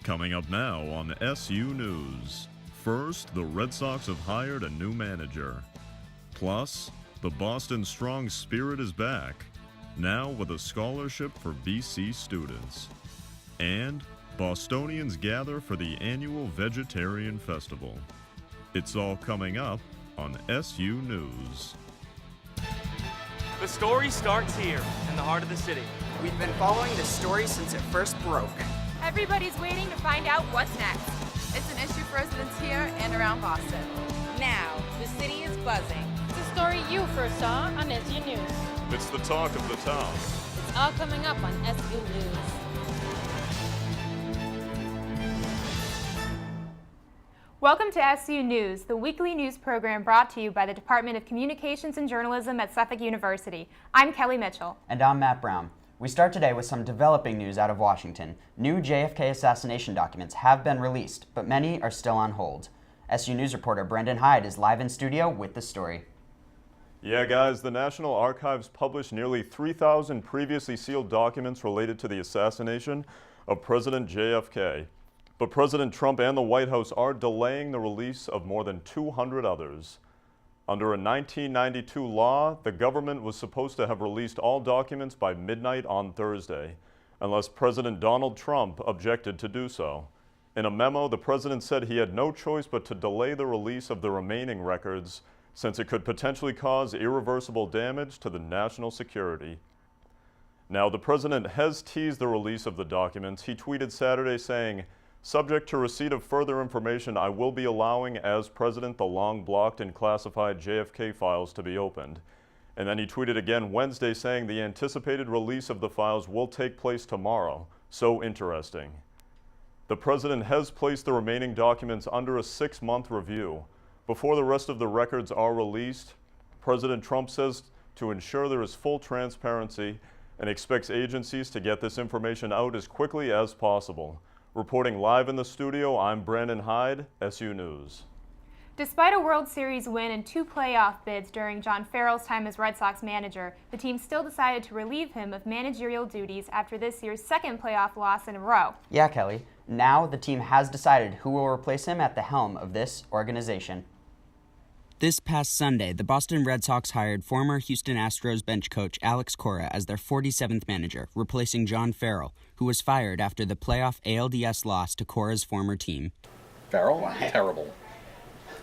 Coming up now on SU News. First, the Red Sox have hired a new manager. Plus, the Boston Strong Spirit is back, now with a scholarship for BC students. And Bostonians gather for the annual Vegetarian Festival. It's all coming up on SU News. The story starts here, in the heart of the city. We've been following this story since it first broke. Everybody's waiting to find out what's next. It's an issue for residents here and around Boston. Now, the city is buzzing. It's a story you first saw on SU News. It's the talk of the town. It's all coming up on SU News. Welcome to SU News, the weekly news program brought to you by the Department of Communications and Journalism at Suffolk University. I'm Kelly Mitchell. And I'm Matt Brown. We start today with some developing news out of Washington. New JFK assassination documents have been released, but many are still on hold. SU News reporter Brendan Hyde is live in studio with the story. Yeah, guys, the National Archives published nearly 3,000 previously sealed documents related to the assassination of President JFK. But President Trump and the White House are delaying the release of more than 200 others. Under a 1992 law, the government was supposed to have released all documents by midnight on Thursday, unless President Donald Trump objected to do so. In a memo, the president said he had no choice but to delay the release of the remaining records, since it could potentially cause irreversible damage to the national security. Now, the president has teased the release of the documents. He tweeted Saturday saying, "Subject to receipt of further information, I will be allowing, as president, the long blocked and classified JFK files to be opened." And then he tweeted again Wednesday saying the anticipated release of the files will take place tomorrow. So interesting. The president has placed the remaining documents under a 6-month review. Before the rest of the records are released, President Trump says to ensure there is full transparency and expects agencies to get this information out as quickly as possible. Reporting live in the studio, I'm Brandon Hyde, SU News. Despite a World Series win and 2 playoff bids during John Farrell's time as Red Sox manager, the team still decided to relieve him of managerial duties after this year's 2nd playoff loss in a row. Yeah, Kelly. Now the team has decided who will replace him at the helm of this organization. This past Sunday, the Boston Red Sox hired former Houston Astros bench coach Alex Cora as their 47th manager, replacing John Farrell, who was fired after the playoff ALDS loss to Cora's former team. Farrell? Terrible.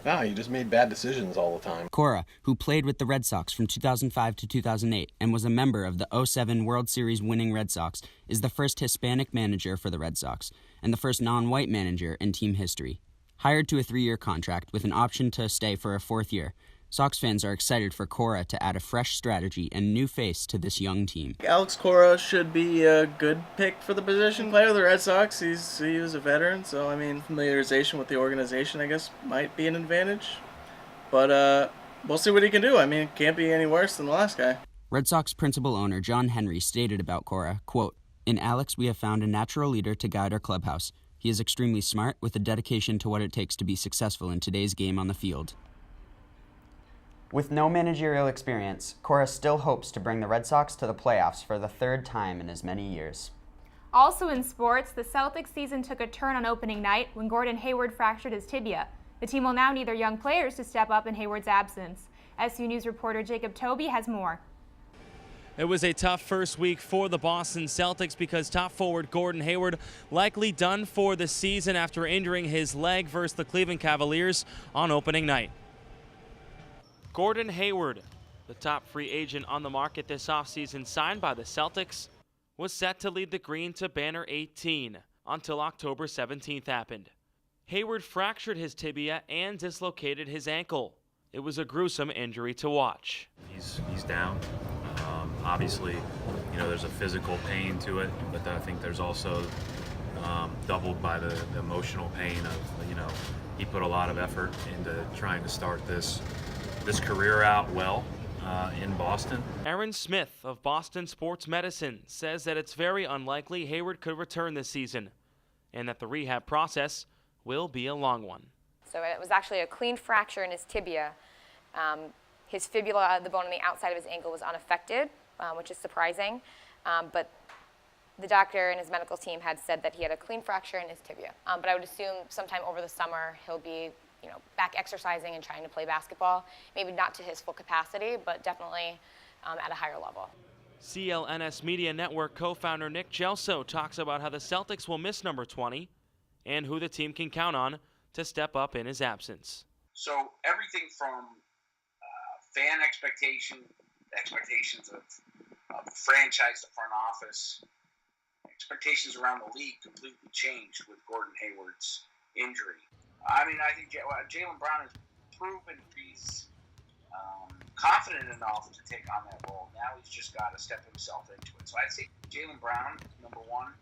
No, he just made bad decisions all the time. Cora, who played with the Red Sox from 2005 to 2008 and was a member of the '07 World Series winning Red Sox, is the first Hispanic manager for the Red Sox and the first non-white manager in team history. Hired to a 3-year contract with an option to stay for a 4th year, Sox fans are excited for Cora to add a fresh strategy and new face to this young team. Alex Cora should be a good pick for the position. Player of the Red Sox, he was a veteran, so familiarization with the organization, I guess, might be an advantage. But we'll see what he can do. It can't be any worse than the last guy. Red Sox principal owner John Henry stated about Cora, quote, "In Alex, we have found a natural leader to guide our clubhouse. He is extremely smart with a dedication to what it takes to be successful in today's game on the field." With no managerial experience, Cora still hopes to bring the Red Sox to the playoffs for the 3rd time in as many years. Also in sports, the Celtics season took a turn on opening night when Gordon Hayward fractured his tibia. The team will now need their young players to step up in Hayward's absence. SU News reporter Jacob Toby has more. It was a tough first week for the Boston Celtics because top forward Gordon Hayward likely done for the season after injuring his leg versus the Cleveland Cavaliers on opening night. Gordon Hayward, the top free agent on the market this offseason, signed by the Celtics, was set to lead the Green to banner 18 until October 17th happened. Hayward fractured his tibia and dislocated his ankle. It was a gruesome injury to watch. He's down. Obviously, there's a physical pain to it, but I think there's also doubled by the emotional pain of, he put a lot of effort into trying to start this career out well in Boston. Aaron Smith of Boston Sports Medicine says that it's very unlikely Hayward could return this season and that the rehab process will be a long one. So it was actually a clean fracture in his tibia. His fibula, the bone on the outside of his ankle, was unaffected, which is surprising. But The doctor and his medical team had said that he had a clean fracture in his tibia. But I would assume sometime over the summer he'll be back exercising and trying to play basketball. Maybe not to his full capacity, but definitely at a higher level. CLNS Media Network co-founder Nick Gelso talks about how the Celtics will miss number 20 and who the team can count on to step up in his absence. So everything from fan expectations of the franchise, the front office, expectations around the league completely changed with Gordon Hayward's injury. I mean, I think Jaylen Brown has proven he's confident enough to take on that role. Now he's just got to step himself into it. So I'd say Jaylen Brown, number one.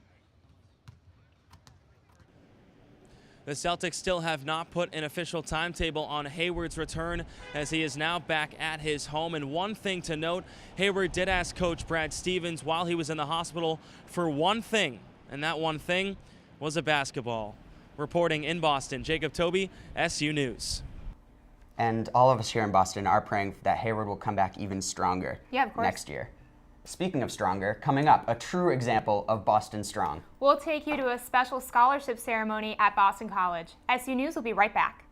The Celtics still have not put an official timetable on Hayward's return, as he is now back at his home. And one thing to note, Hayward did ask Coach Brad Stevens while he was in the hospital for one thing, and that one thing was a basketball. Reporting in Boston, Jacob Toby, SU News. And all of us here in Boston are praying that Hayward will come back even stronger next year. Speaking of stronger, coming up, a true example of Boston Strong. We'll take you to a special scholarship ceremony at Boston College. SU News will be right back.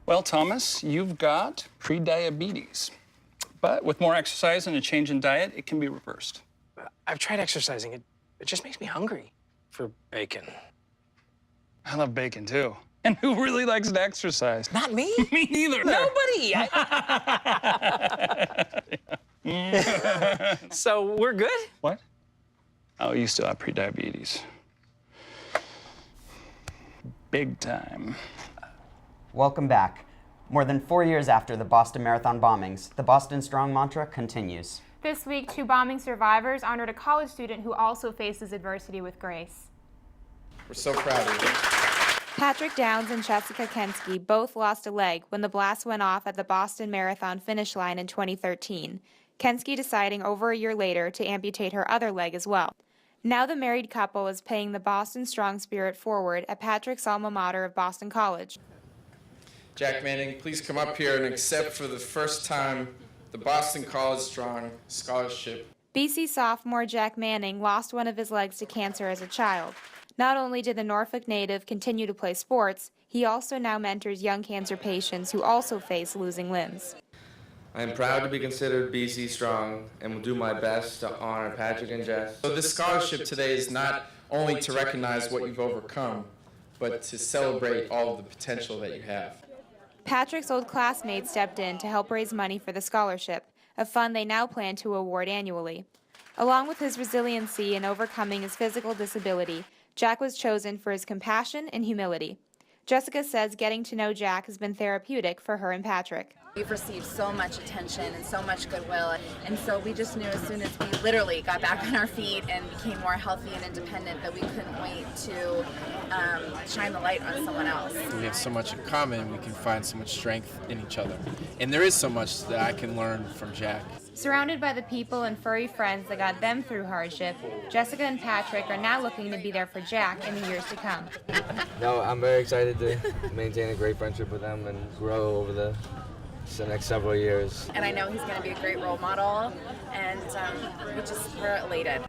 Well, Thomas, you've got pre-diabetes. But with more exercise and a change in diet, it can be reversed. I've tried exercising. It just makes me hungry for bacon. I love bacon, too. And who really likes to exercise? Not me. Me neither. Nobody. So we're good? What? Oh, you still have pre-diabetes. Big time. Welcome back. More than 4 years after the Boston Marathon bombings, the Boston Strong mantra continues. This week, 2 bombing survivors honored a college student who also faces adversity with grace. We're so proud of you. Patrick Downs and Jessica Kensky both lost a leg when the blast went off at the Boston Marathon finish line in 2013. Kensky deciding over a year later to amputate her other leg as well. Now the married couple is paying the Boston Strong spirit forward at Patrick's alma mater of Boston College. Jack Manning, please come up here and accept for the first time the Boston College Strong Scholarship. BC sophomore Jack Manning lost one of his legs to cancer as a child. Not only did the Norfolk native continue to play sports, he also now mentors young cancer patients who also face losing limbs. I am proud to be considered BC Strong and will do my best to honor Patrick and Jess. So this scholarship today is not only to recognize what you've overcome, but to celebrate all of the potential that you have. Patrick's old classmates stepped in to help raise money for the scholarship, a fund they now plan to award annually. Along with his resiliency in overcoming his physical disability, Jack was chosen for his compassion and humility. Jessica says getting to know Jack has been therapeutic for her and Patrick. We've received so much attention and so much goodwill, and so we just knew as soon as we literally got back on our feet and became more healthy and independent that we couldn't wait to shine the light on someone else. We have so much in common, we can find so much strength in each other. And there is so much that I can learn from Jack. Surrounded by the people and furry friends that got them through hardship, Jessica and Patrick are now looking to be there for Jack in the years to come. No, I'm very excited to maintain a great friendship with them and grow over the next several years. And I know he's going to be a great role model, and we're elated.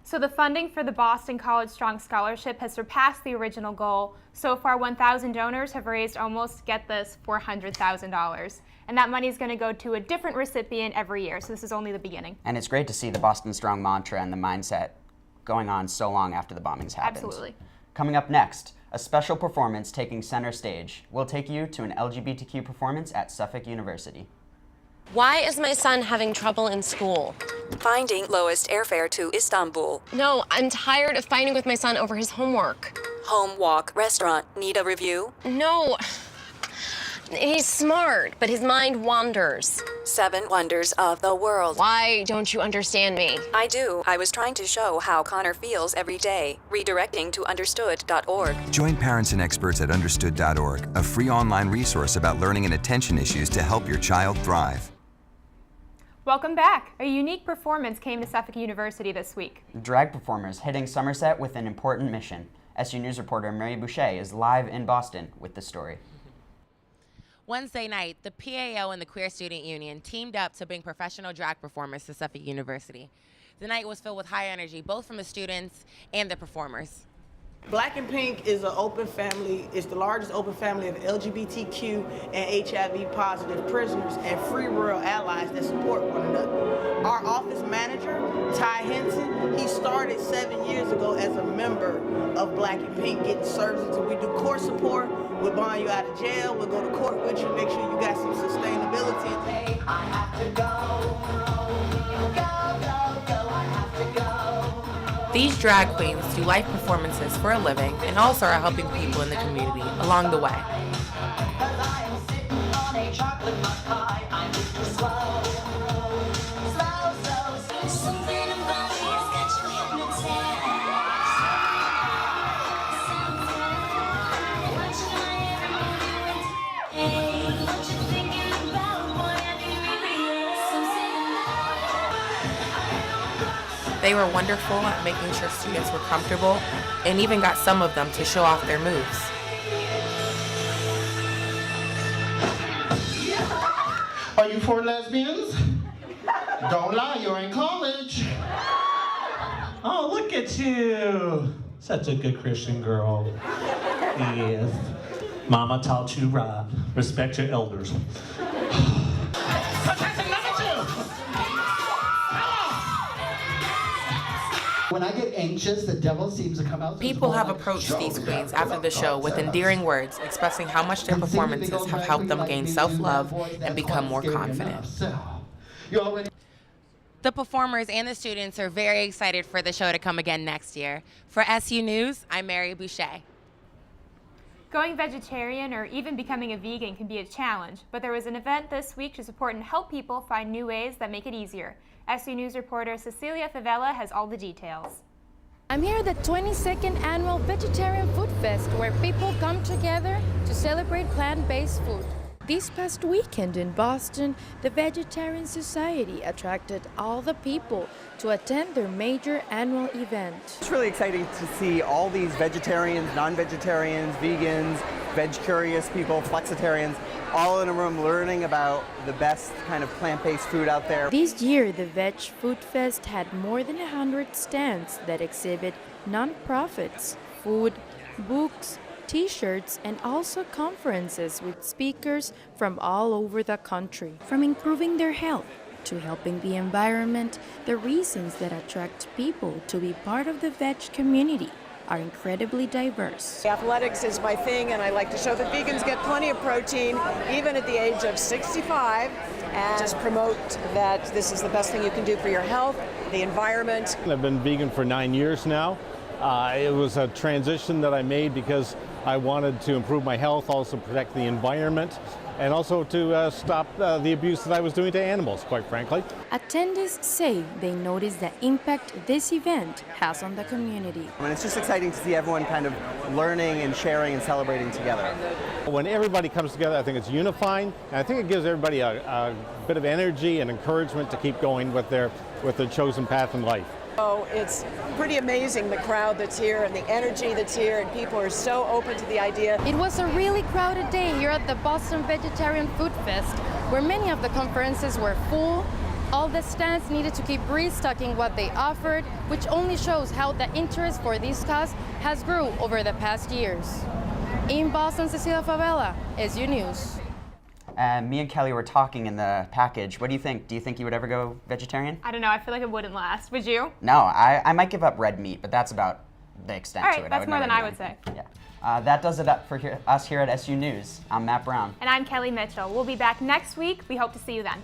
So the funding for the Boston College Strong Scholarship has surpassed the original goal. So far, 1,000 donors have raised almost, get this, $400,000. And that money is going to go to a different recipient every year, so this is only the beginning. And it's great to see the Boston Strong mantra and the mindset going on so long after the bombings happened. Absolutely. Coming up next, a special performance taking center stage. We'll take you to an LGBTQ performance at Suffolk University. Why is my son having trouble in school? Finding lowest airfare to Istanbul. No, I'm tired of fighting with my son over his homework. Home walk restaurant. Need a review? No. He's smart, but his mind wanders. 7 wonders of the world. Why don't you understand me? I do. I was trying to show how Connor feels every day. Redirecting to understood.org. Join parents and experts at understood.org, a free online resource about learning and attention issues to help your child thrive. Welcome back. A unique performance came to Suffolk University this week. Drag performers hitting Somerset with an important mission. SU News reporter Mary Boucher is live in Boston with the story. Wednesday night, the PAO and the Queer Student Union teamed up to bring professional drag performers to Suffolk University. The night was filled with high energy, both from the students and the performers. Black and Pink is an open family. It's the largest open family of LGBTQ and HIV positive prisoners and free world allies that support one another. Our office manager, Ty Henson, he started 7 years ago as a member of Black and Pink, getting services. We do court support. We'll bond you out of jail. We'll go to court with you, make sure you got some sustainability. Hey, I have to go. These drag queens do live performances for a living and also are helping people in the community along the way. They were wonderful at making sure students were comfortable and even got some of them to show off their moves. Are you 4 lesbians? Don't lie, you're in college. Oh, look at you. Such a good Christian girl. Yes. Mama taught you right. Respect your elders. When I get anxious, the devil seems to come out. People have approached these queens after the show with endearing words, expressing how much their performances have helped them gain self-love and become more confident. The performers and the students are very excited for the show to come again next year. For SU News, I'm Mary Boucher. Going vegetarian or even becoming a vegan can be a challenge, but there was an event this week to support and help people find new ways that make it easier. SU News reporter Cecilia Favela has all the details. I'm here at the 22nd Annual Vegetarian Food Fest, where people come together to celebrate plant-based food. This past weekend in Boston, the Vegetarian Society attracted all the people to attend their major annual event. It's really exciting to see all these vegetarians, non-vegetarians, vegans, veg-curious people, flexitarians, all in a room learning about the best kind of plant-based food out there. This year, the Veg Food Fest had more than 100 stands that exhibit non-profits, food, books, T-shirts, and also conferences with speakers from all over the country. From improving their health to helping the environment, the reasons that attract people to be part of the veg community are incredibly diverse. Athletics is my thing, and I like to show that vegans get plenty of protein, even at the age of 65, and just promote that this is the best thing you can do for your health, the environment. I've been vegan for 9 years now. It was a transition that I made because I wanted to improve my health, also protect the environment, and also to stop the abuse that I was doing to animals, quite frankly. Attendees say they notice the impact this event has on the community. And it's just exciting to see everyone kind of learning and sharing and celebrating together. When everybody comes together, I think it's unifying, and I think it gives everybody a bit of energy and encouragement to keep going with their chosen path in life. Oh, it's pretty amazing, the crowd that's here and the energy that's here, and people are so open to the idea. It was a really crowded day here at the Boston Vegetarian Food Fest, where many of the conferences were full. All the stands needed to keep restocking what they offered, which only shows how the interest for this cause has grew over the past years. In Boston, Cecilia Favela, SU News. Me and Kelly were talking in the package. What do you think? Do you think you would ever go vegetarian? I don't know. I feel like it wouldn't last. Would you? No, I might give up red meat, but that's about the extent All to right, it. that's more than I would say. Yeah. That does it up for us here at SU News. I'm Matt Brown. And I'm Kelly Mitchell. We'll be back next week. We hope to see you then.